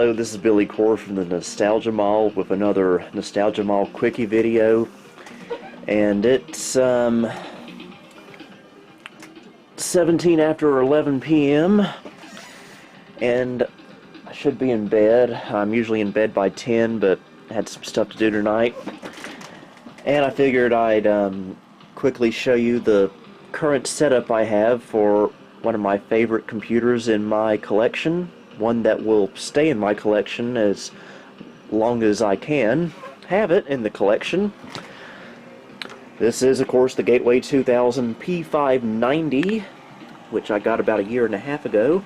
Hello, this is Billy Core from the Nostalgia Mall with another Nostalgia Mall Quickie video. And it's 17 after 11 p.m. and I should be in bed. I'm usually in bed by 10, but I had some stuff to do tonight. And I figured I'd quickly show you the current setup I have for one of my favorite computers in my collection. One that will stay in my collection as long as I can have it in the collection. This is, of course, the Gateway 2000 P5-90, which I got about a year and a half ago.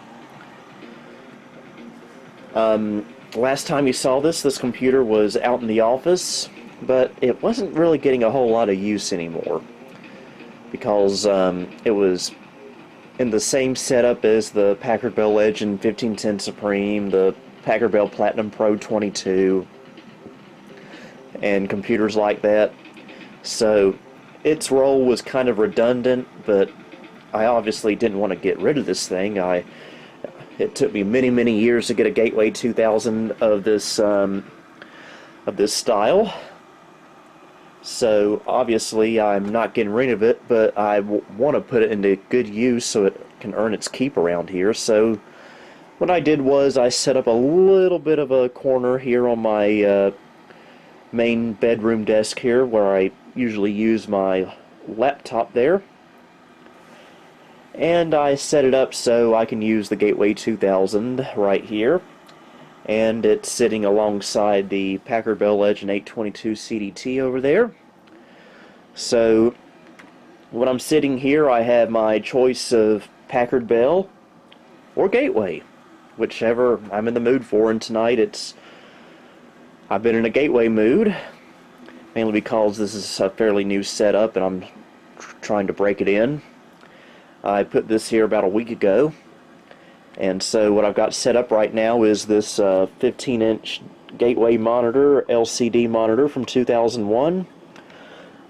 Last time you saw this computer was out in the office, but it wasn't really getting a whole lot of use anymore because it was in the same setup as the Packard Bell Legend 1510 Supreme, the Packard Bell Platinum Pro 22, and computers like that. So its role was kind of redundant, but I obviously didn't want to get rid of this thing. It took me many years to get a Gateway 2000 of this style. So obviously I'm not getting rid of it, but I want to put it into good use so it can earn its keep around here. So what I did was I set up a little bit of a corner here on my main bedroom desk here, where I usually use my laptop there. And I set it up so I can use the Gateway 2000 right here. And it's sitting alongside the Packard Bell Legend 822 CDT over there. So when I'm sitting here, I have my choice of Packard Bell or Gateway, whichever I'm in the mood for. And tonight I've been in a Gateway mood, mainly because this is a fairly new setup and I'm trying to break it in. I put this here about a week ago. And so what I've got set up right now is this 15-inch Gateway monitor, LCD monitor from 2001,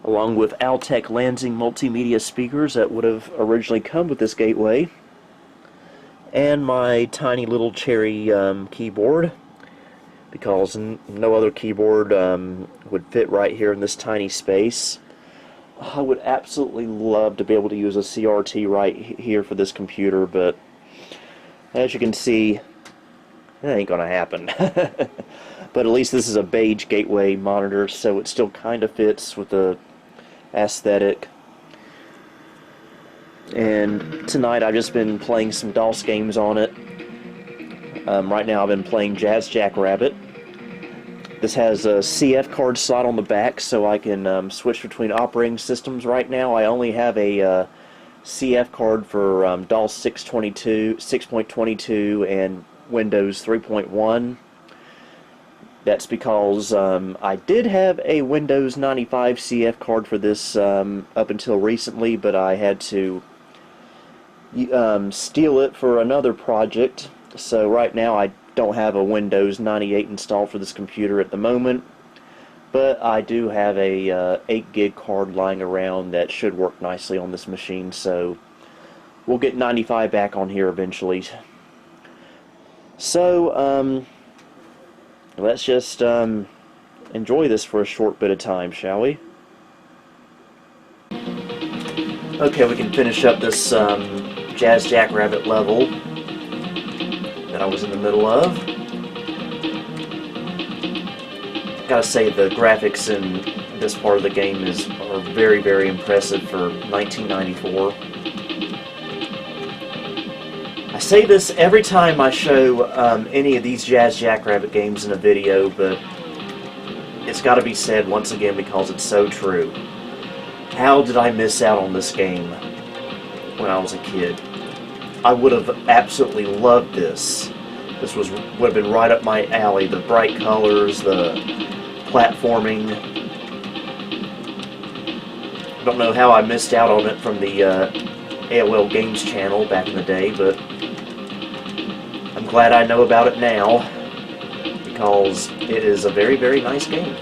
along with Altec Lansing multimedia speakers that would have originally come with this Gateway, and my tiny little cherry keyboard, because no other keyboard would fit right here in this tiny space. I would absolutely love to be able to use a CRT right here for this computer, but as you can see, that ain't gonna happen. But at least this is a beige Gateway monitor, so it still kind of fits with the aesthetic. And tonight I've just been playing some DOS games on it. Right now I've been playing Jackrabbit. This has a CF card slot on the back, so I can switch between operating systems. Right now I only have a CF card for DOS 6.22 and Windows 3.1. That's because I did have a Windows 95 CF card for this up until recently, but I had to steal it for another project. So right now I don't have a Windows 98 installed for this computer at the moment, but I do have a 8 gig card lying around that should work nicely on this machine, so we'll get 95 back on here eventually. So let's just enjoy this for a short bit of time, shall we? Okay, we can finish up this Jackrabbit level that I was in the middle of. Gotta say, the graphics in this part of the game are very impressive for 1994. I say this every time I show any of these Jackrabbit games in a video, but it's got to be said once again because it's so true. How did I miss out on this game when I was a kid? I would have absolutely loved this. This would have been right up my alley. The bright colors, the platforming. I don't know how I missed out on it from the AOL Games channel back in the day, but I'm glad I know about it now because it is a very nice game.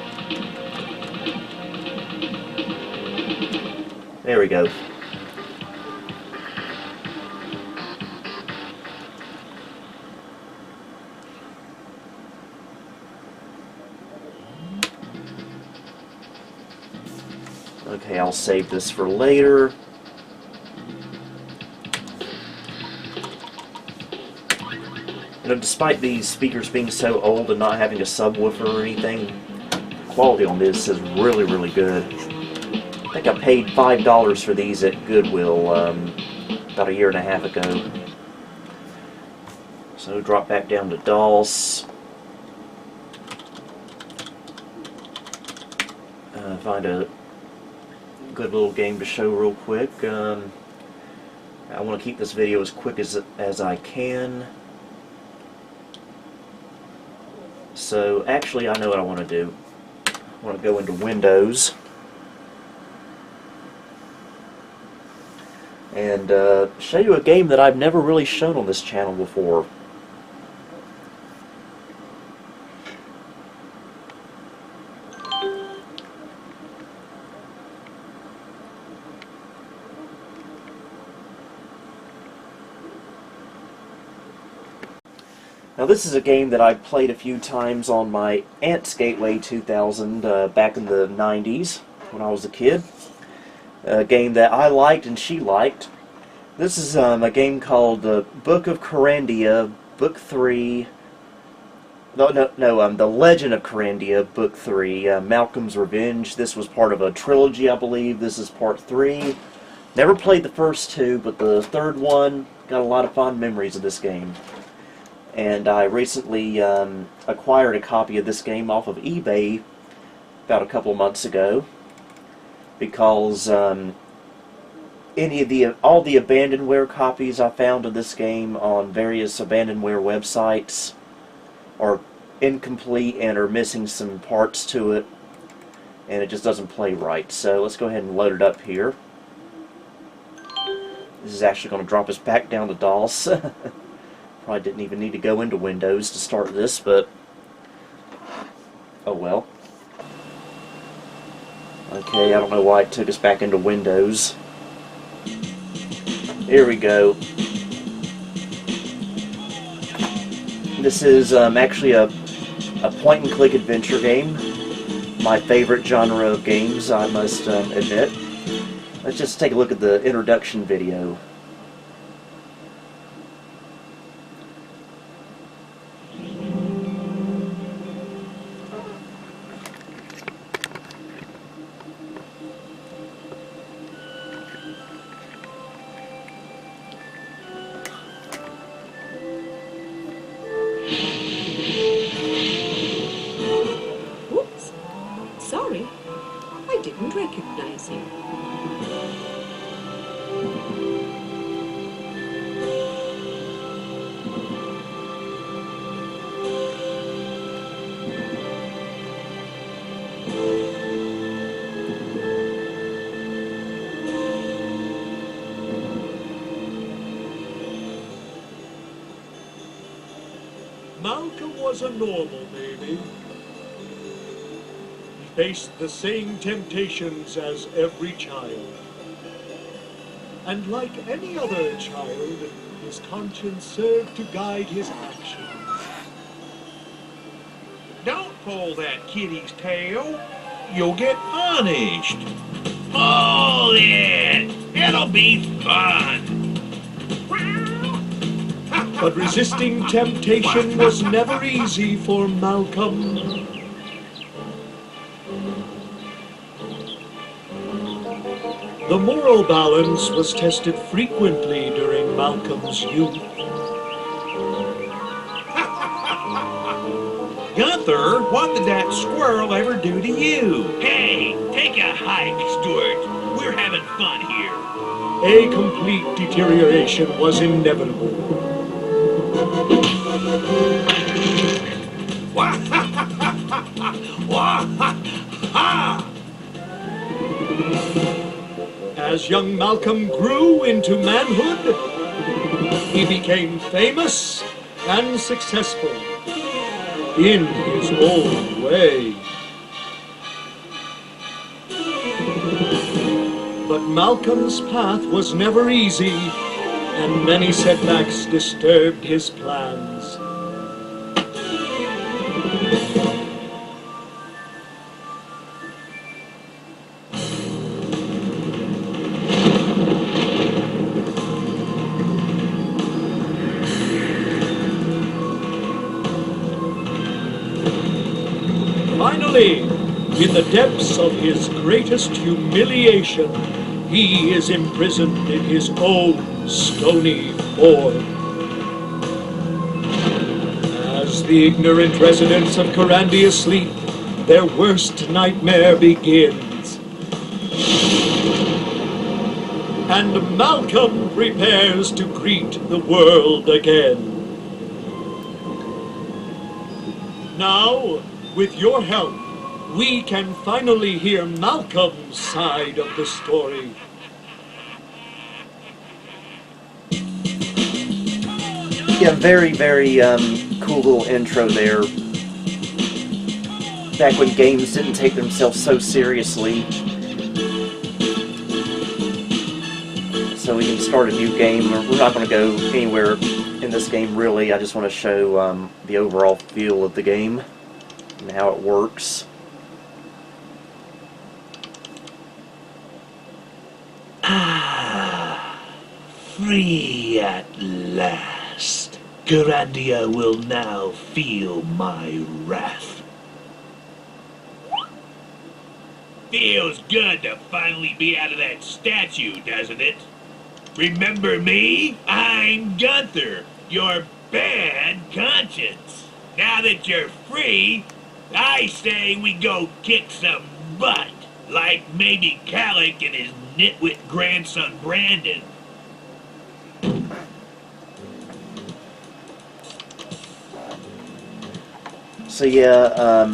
There we go. Okay, I'll save this for later. You know, despite these speakers being so old and not having a subwoofer or anything, the quality on this is really, really good. I think I paid $5 for these at Goodwill about a year and a half ago. So drop back down to DOS. Find a good little game to show real quick. I want to keep this video as quick as I can. So actually, I know what I want to do. I want to go into Windows and show you a game that I've never really shown on this channel before. Now this is a game that I played a few times on my aunt's Gateway 2000 back in the 90s when I was a kid. A game that I liked and she liked. This is a game called the Book of Kyrandia, Book 3. The Legend of Kyrandia, Book 3, Malcolm's Revenge. This was part of a trilogy, I believe. This is part 3. Never played the first two, but the third one, got a lot of fond memories of this game. And I recently acquired a copy of this game off of eBay about a couple of months ago because all the abandonware copies I found of this game on various abandonware websites are incomplete and are missing some parts to it, and it just doesn't play right. So let's go ahead and load it up here. This is actually going to drop us back down to DOS. Probably didn't even need to go into Windows to start this, but oh well. Okay, I don't know why it took us back into Windows. Here we go. This is actually a point-and-click adventure game. My favorite genre of games, I must admit. Let's just take a look at the introduction video. Sorry, I didn't recognize you. Malcolm was a normal baby. Faced the same temptations as every child. And like any other child, his conscience served to guide his actions. Don't pull that kitty's tail. You'll get punished. Pull it. It'll be fun. But resisting temptation was never easy for Malcolm. The moral balance was tested frequently during Malcolm's youth. Gunther, what did that squirrel ever do to you? Hey, take a hike, Stuart. We're having fun here. A complete deterioration was inevitable. Wah ha ha! As young Malcolm grew into manhood, he became famous and successful in his own way. But Malcolm's path was never easy, and many setbacks disturbed his plans. Finally, in the depths of his greatest humiliation, he is imprisoned in his own stony form. As the ignorant residents of Kyrandia sleep, their worst nightmare begins. And Malcolm prepares to greet the world again. Now, with your help, we can finally hear Malcolm's side of the story. Yeah, very, very cool little intro there. Back when games didn't take themselves so seriously. So we can start a new game. We're not going to go anywhere in this game really. I just want to show the overall feel of the game and how it works. Free at last. Kyrandia will now feel my wrath. Feels good to finally be out of that statue, doesn't it? Remember me? I'm Gunther, your bad conscience. Now that you're free, I say we go kick some butt, like maybe Calic and his nitwit grandson Brandon. So yeah,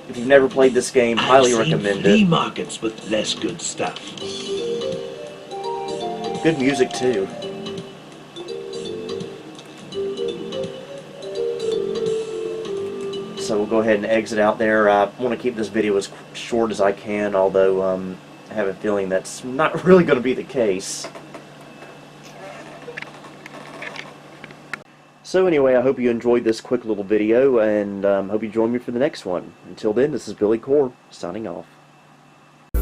if you've never played this game, highly recommend flea it. markets with less good stuff. Good music too. So we'll go ahead and exit out there. I want to keep this video as short as I can, although I have a feeling that's not really going to be the case. So anyway, I hope you enjoyed this quick little video, and hope you join me for the next one. Until then, this is Billy Core, signing off.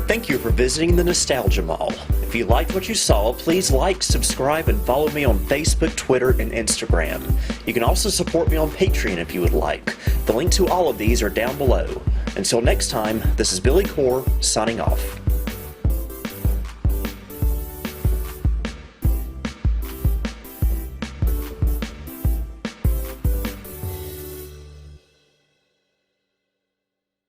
Thank you for visiting the Nostalgia Mall. If you liked what you saw, please like, subscribe, and follow me on Facebook, Twitter, and Instagram. You can also support me on Patreon if you would like. The link to all of these are down below. Until next time, this is Billy Core, signing off.